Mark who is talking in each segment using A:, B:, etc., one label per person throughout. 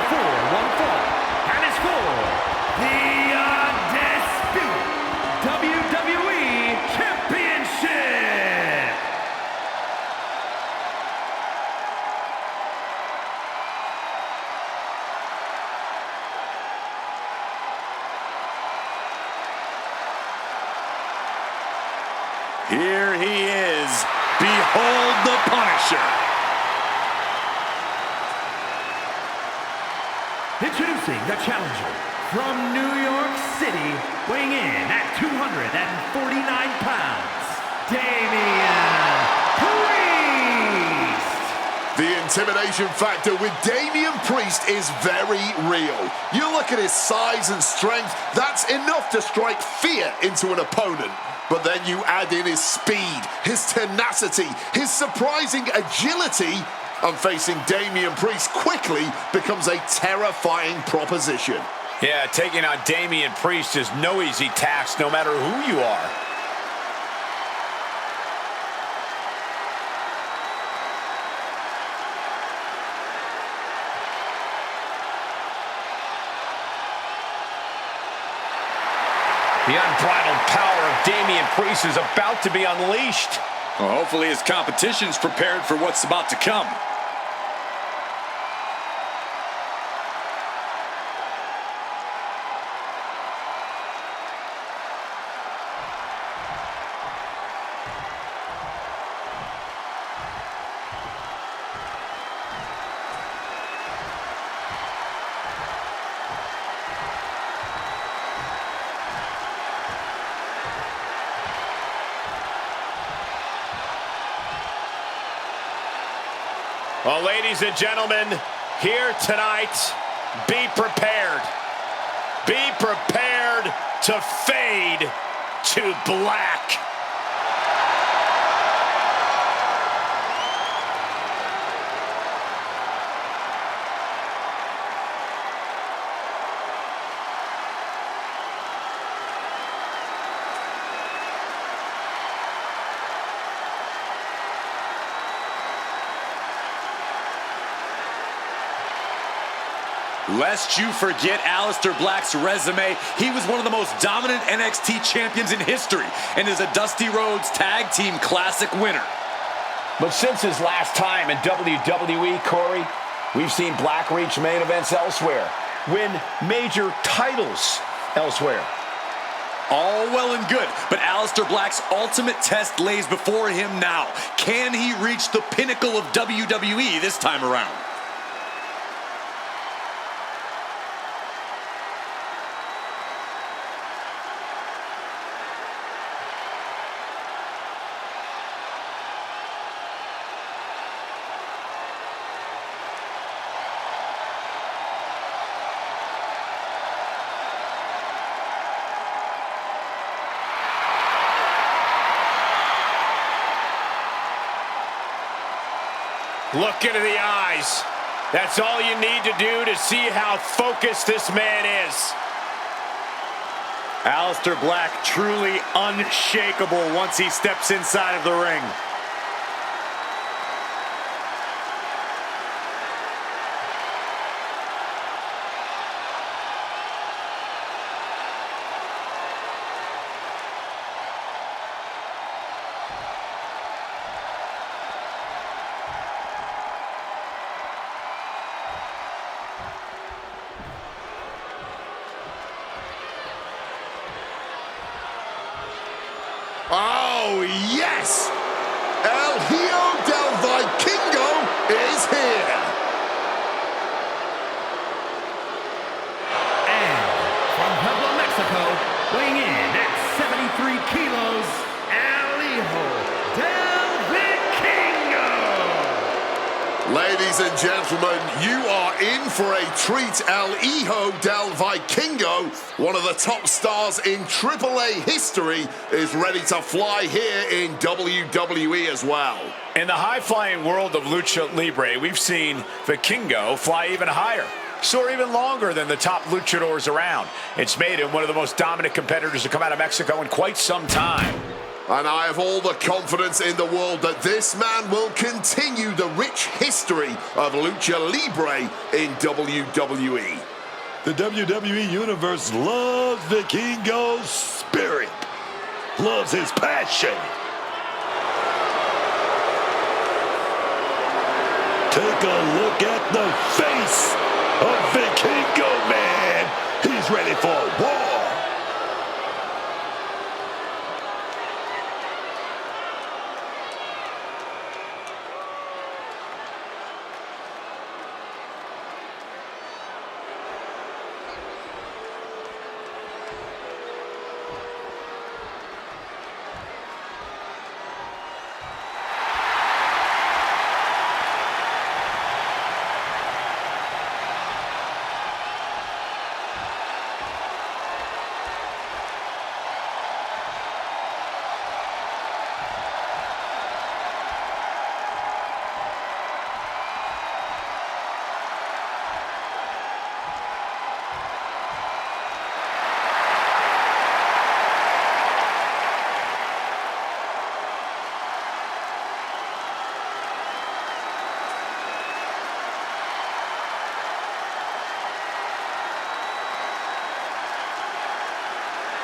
A: for one fall, and is for the Undisputed WWE Championship.
B: Here he is. Behold the Punisher.
A: Introducing the challenger from New York City, weighing in at 249 pounds, Damien Priest.
C: The intimidation factor with Damien Priest is very real. You look at his size and strength, that's enough to strike fear into an opponent. But then you add in his speed, his tenacity, his surprising agility, and facing Damien Priest quickly becomes a terrifying proposition.
B: Yeah, taking on Damien Priest is no easy task, no matter who you are. The unbridled power of Damien Priest is about to be unleashed.
D: Well, hopefully his competition's prepared for what's about to come.
B: Well, ladies and gentlemen, here tonight, be prepared. Be prepared to fade to black.
D: Lest you forget Aleister Black's resume, he was one of the most dominant NXT champions in history and is a Dusty Rhodes Tag Team Classic winner.
E: But since his last time in WWE, Corey, we've seen Black reach main events elsewhere, win major titles elsewhere.
D: All well and good, but Aleister Black's ultimate test lays before him now. Can he reach the pinnacle of WWE this time around?
B: Look into the eyes. That's all you need to do to see how focused this man is. Aleister Black truly unshakable once he steps inside of the ring.
C: Oh, yes! El Hijo del Vikingo is here!
A: And from Puebla, Mexico, weighing in at 73 kilos, El Hijo del Vikingo!
C: Ladies and gentlemen, you are in for a treat. El Hijo del Vikingo, one of the top stars in AAA history, is ready to fly here in WWE as well.
B: In the high-flying world of Lucha Libre, we've seen Vikingo fly even higher, soar even longer than the top luchadors around. It's made him one of the most dominant competitors to come out of Mexico in quite some time.
C: And I have all the confidence in the world that this man will continue the rich history of Lucha Libre in WWE.
F: The WWE Universe loves Vikingo's spirit, loves his passion. Take a look at the face of Vikingo, man. He's ready for war.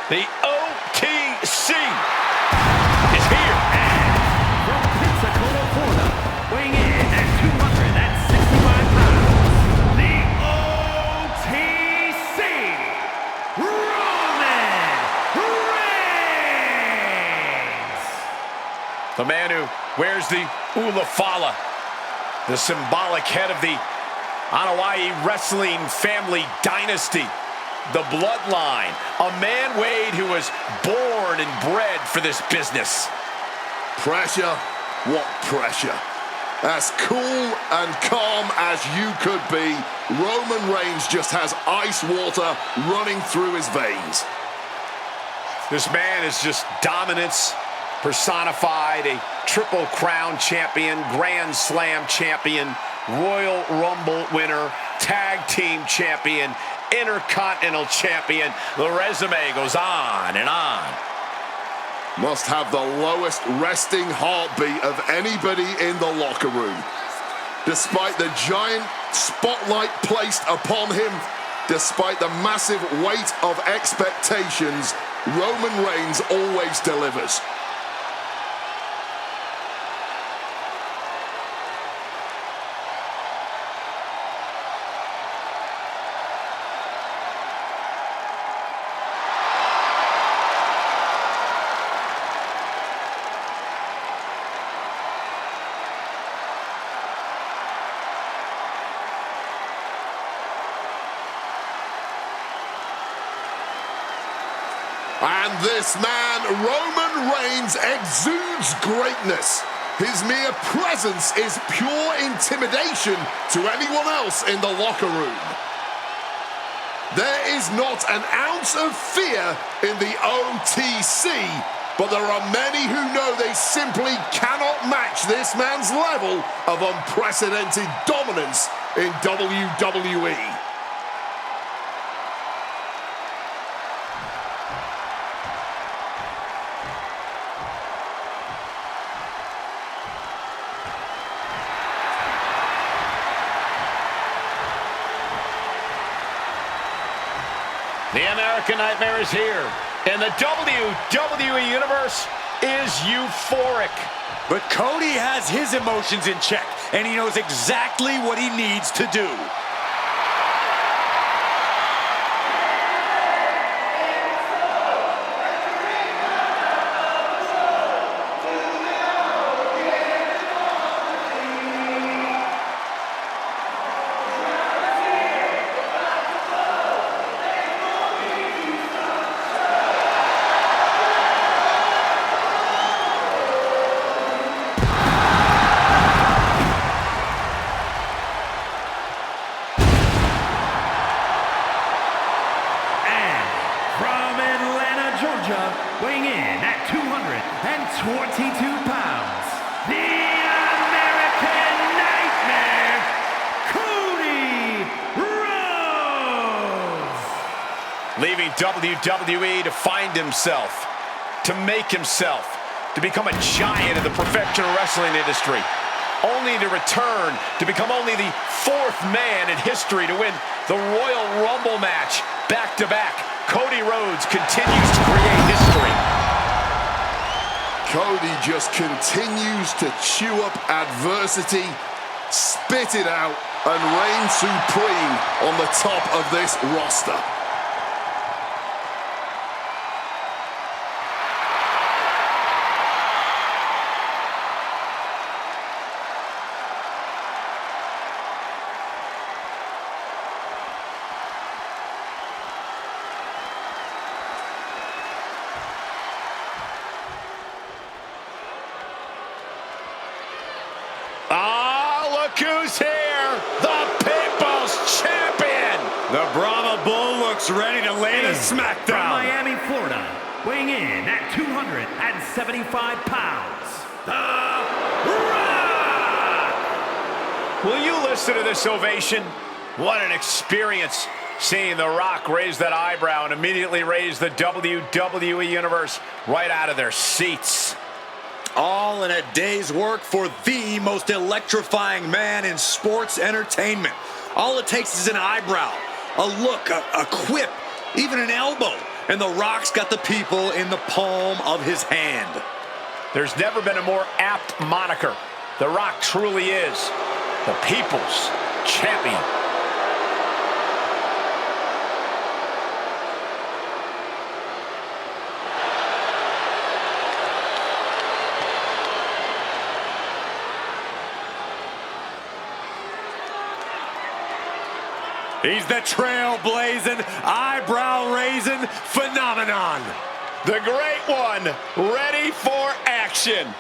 E: The OTC is here.
A: From Pensacola, Florida, weighing in at 265 pounds, the OTC, Roman Reigns.
B: The man who wears the Ulafala, the symbolic head of the Anoa'i wrestling family dynasty. The bloodline, a man, Wade, who was born and bred for this business.
C: Pressure? What pressure? As cool and calm as you could be, Roman Reigns just has ice water running through his veins.
B: This man is just dominance personified, a Triple Crown champion, Grand Slam champion, Royal Rumble winner, Tag Team champion, Intercontinental champion. The resume goes on and on.
C: Must have the lowest resting heartbeat of anybody in the locker room. Despite the giant spotlight placed upon him, despite the massive weight of expectations, Roman Reigns always delivers. And this man, Roman Reigns, exudes greatness. His mere presence is pure intimidation to anyone else in the locker room. There is not an ounce of fear in the OTC, but there are many who know they simply cannot match this man's level of unprecedented dominance in WWE.
E: The American Nightmare is here, and the WWE Universe is euphoric.
D: But Cody has his emotions in check, and he knows exactly what he needs to do.
A: Weighing in at 222 pounds, the American Nightmare, Cody Rhodes.
B: Leaving WWE to find himself, to make himself, to become a giant in the professional wrestling industry, only to return to become only the 4th man in history to win the Royal Rumble match back-to-back. Cody Rhodes continues to create history.
C: Cody just continues to chew up adversity, spit it out, and reign supreme on the top of this roster.
B: Who's here? The People's Champion!
D: The Brahma Bull looks ready to lay the smackdown.
A: From Miami, Florida, weighing in at 275 pounds, The Rock!
B: Will you listen to this ovation? What an experience seeing The Rock raise that eyebrow and immediately raise the WWE Universe right out of their seats.
D: All in a day's work for the most electrifying man in sports entertainment. All it takes is an eyebrow, a look, a quip, even an elbow, and The Rock's got the people in the palm of his hand.
B: There's never been a more apt moniker. The Rock truly is the People's Champion.
D: He's the trailblazing, eyebrow-raising phenomenon.
B: The Great One, ready for action.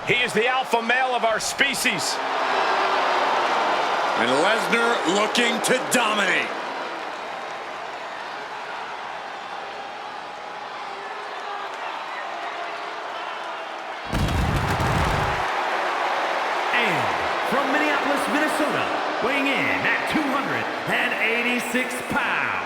B: He is the alpha male of our species.
D: And Lesnar looking to dominate.
A: And from Minneapolis, Minnesota, weighing in at 286 pounds,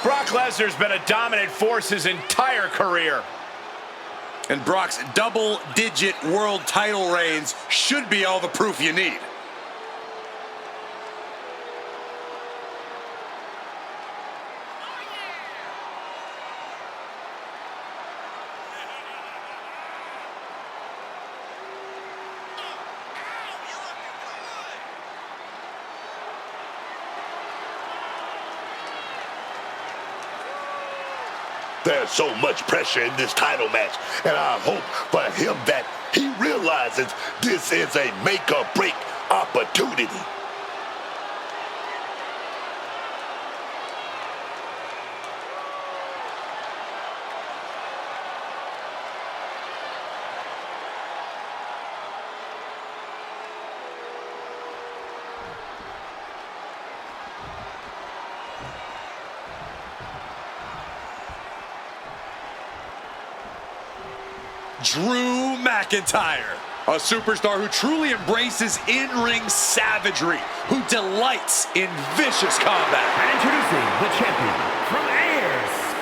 B: Brock Lesnar's been a dominant force his entire career.
D: And Brock's double-digit world title reigns should be all the proof you need.
F: There's so much pressure in this title match, and I hope for him that he realizes this is a make-or-break opportunity.
D: Drew McIntyre, a superstar who truly embraces in-ring savagery, who delights in vicious combat.
A: And introducing the champion from Ayr,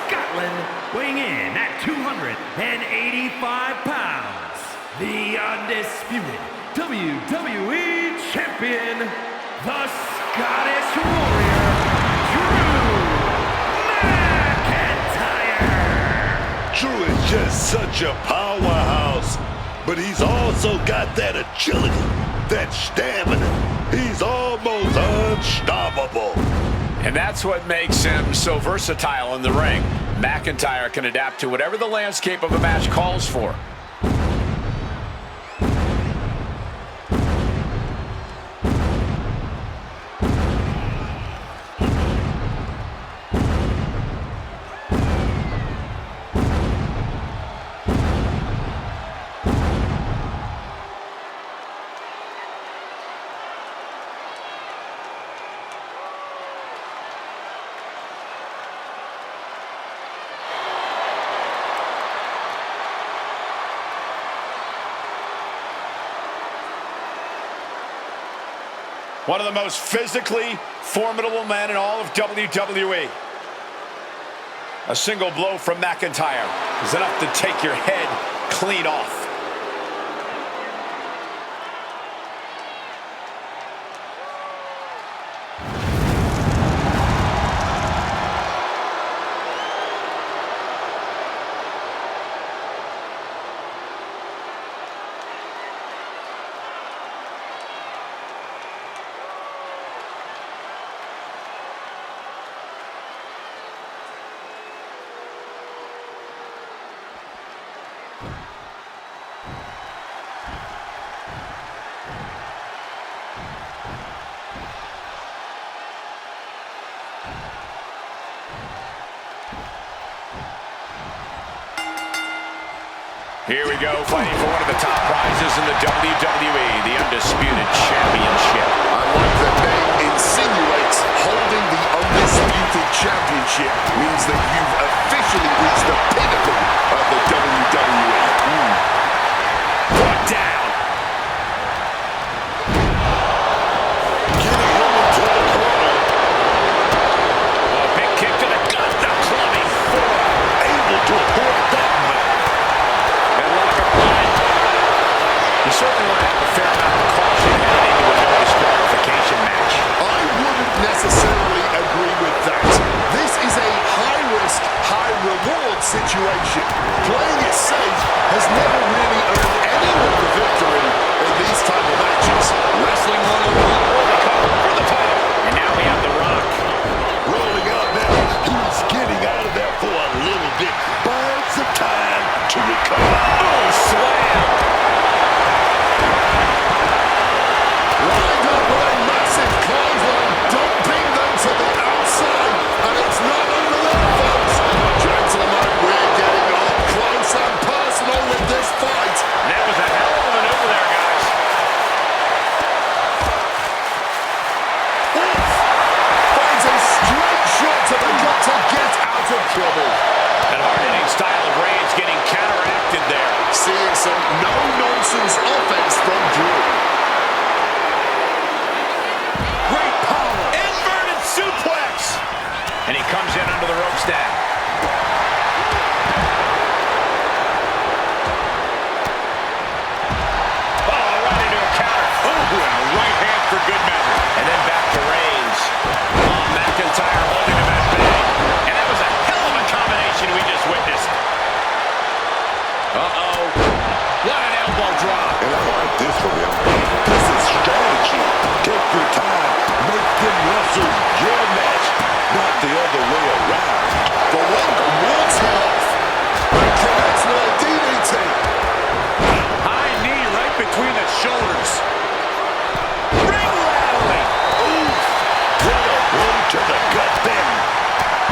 A: Scotland, weighing in at 285 pounds, the Undisputed WWE Champion, the Scottish Warrior, Drew McIntyre.
F: Drew is just such a powerhouse, but he's also got that agility, that stamina. He's almost unstoppable.
B: And that's what makes him so versatile in the ring. McIntyre can adapt to whatever the landscape of a match calls for. One of the most physically formidable men in all of WWE. A single blow from McIntyre is enough to take your head clean off. Here we go, fighting for one of the top prizes in the WWE, the Undisputed Championship.
C: Unlike the name insinuates, holding the Undisputed Championship means that you've officially reached the pinnacle of the WWE.
B: Brought down.
F: Getting him into the corner.
B: A big kick to the gut, the clubbing forearm.
F: Able to avoid that one.
B: You certainly want to have a fair amount of caution heading into a no disqualification match.
C: I wouldn't necessarily agree with that. This is a high-risk, high-reward situation. Playing it safe has never really earned anyone the victory in these type of matches.
D: Wrestling 101.
B: For the title. And now we have The Rock.
F: Rolling out now. He's getting out of there for a little bit. Buying some time to recover.
B: Oh, slam.
C: Lined up with a massive clothesline, dumping them to the outside, and it's not over there, folks. Gentlemen, we're getting up close and personal with this fight.
B: That was a hell of a maneuver there, guys.
C: Finds a straight shot to the gut to get out of trouble.
B: That hard-hitting style of Reigns getting counteracted there.
C: Seeing some no-nonsense offense from Drew.
B: Great power. Inverted suplex. And he comes in under the ropes now. Oh, right into a counter. Oh, and a right hand for good measure. And then back to Reigns. Oh, McIntyre holding him at bay. And that was a hell of a combination we just witnessed. Uh-oh. What an elbow drop.
F: And I like this from him. This is strategy. Take your time. Make them wrestle your match, not the other way around.
C: The Rock walks him off and connects with a DDT.
B: High knee right between the shoulders. Ring rattling.
F: Ooh, what a blow to the gut then.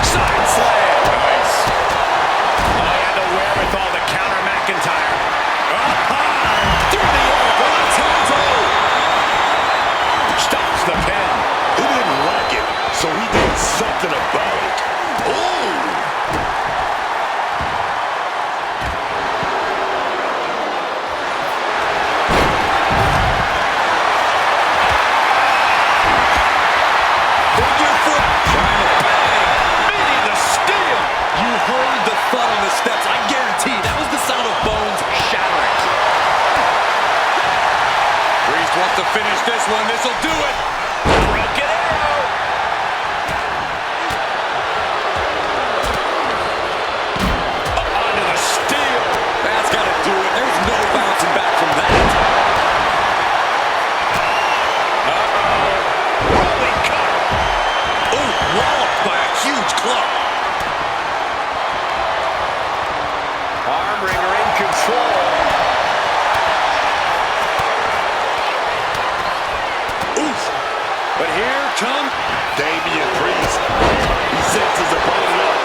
B: Side slam. Nice. Oh, he had the wherewithal to counter McIntyre. Through the elbow. Stops the pin.
F: He didn't like it, so he did something about it. Ooh.
D: Figure foot. Trying to bang.
B: Meeting the steel.
D: You heard the thud on the steps. I guarantee that was the sound of bones shattering. Priest wants to finish this one. This'll do it.
B: Broken arrow. Onto the steel.
D: That's got to do it. There's no bouncing back from that.
B: Rolling cut.
D: Oh, walloped by a huge club.
B: Arm wringer in control.
F: Oof.
D: But here come
F: Damien Priest. He sets his opponent up.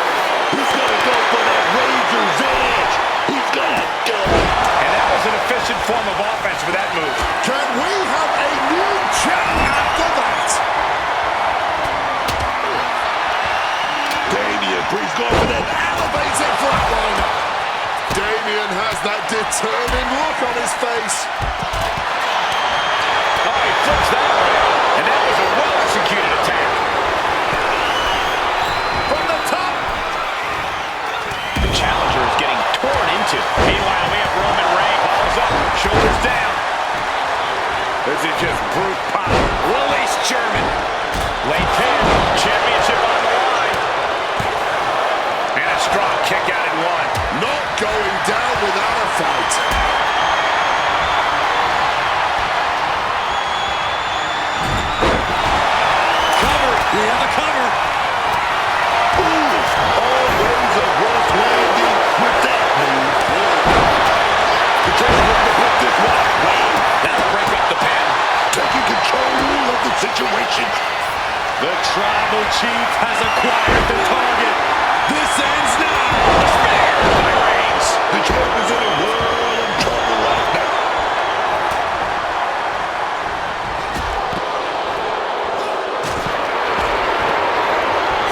F: He's going to go for that razor's edge. He's going to go.
B: And that was an efficient form of offense for that move.
C: Can we have a new champ after that?
F: Damien Priest going for that
C: Elevated flatliner. Damien has that determined look on his face.
B: Oh, he flips that around. And that was
D: brute power.
E: Release German. Late pin. Championship on the line. And a strong kick out at one.
C: Not going down without a fight.
D: Cover. We have a cover.
F: Always a rough landing with that move. The just want to put this one away.
E: That'll break up the pin.
F: Taking control of the situation.
D: The Tribal Chief has acquired the target. This ends now.
E: Spear by Reigns.
F: The champ is in a world of trouble right now.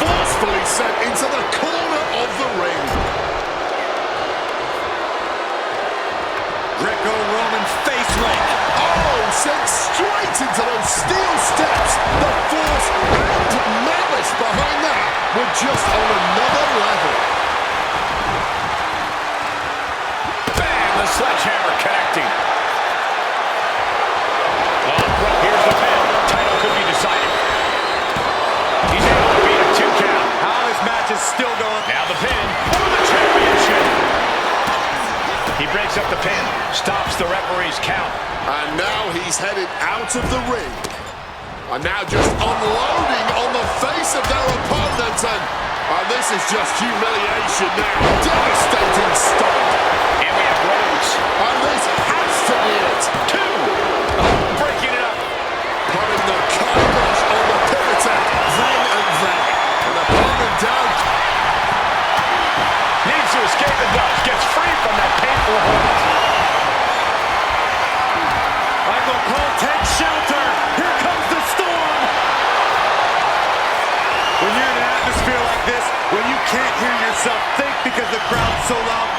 C: Forcefully sent into the corner of the ring.
D: Greco-Roman face rake.
C: Oh, sent straight into those steel steps. The force and malice behind that were just on another level.
E: Bam! The sledgehammer connecting. Here's the pin. Title could be decided. He's able to beat a 2 count.
D: How this match is still going.
E: Now the pin for the championship. He breaks up the pin. Stops the referee's count.
C: And now he's headed out of the ring. And now just unloading on the face of their opponent. And this is just humiliation now. Devastating stop.
E: And we have Rhodes.
C: And this has to be it.
E: 2. Breaking it up.
C: Putting the kibosh on the pivot then and there. And opponent down.
E: Needs to escape and does. Gets free from that painful hold.
D: Michael Cole takes shelter. Here comes the storm. When you're in an atmosphere like this, when you can't hear yourself think because the crowd's so loud.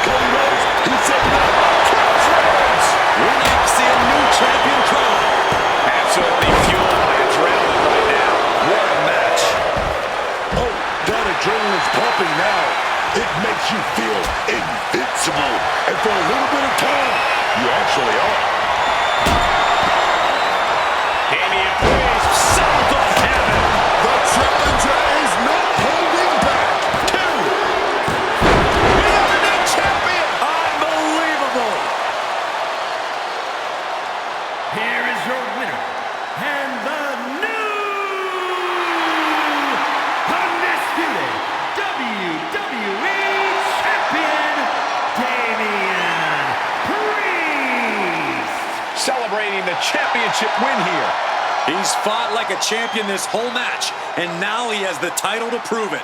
F: Cody Rhodes, he said no.
D: We might see a new champion crowned.
E: Absolutely fueled by adrenaline right now. What a match.
F: Oh, that adrenaline's pumping now. It makes you feel invincible. And for a little bit of time, you actually are.
E: Damien Priest, south of heaven.
C: The challenger is not holding back.
E: 2. We have a new champion.
D: Unbelievable.
A: Here is your winner, and the new Undisputed WWE Champion, Damien Priest.
E: Celebrating the championship win here.
D: He's fought like a champion this whole match, and now he has the title to prove it.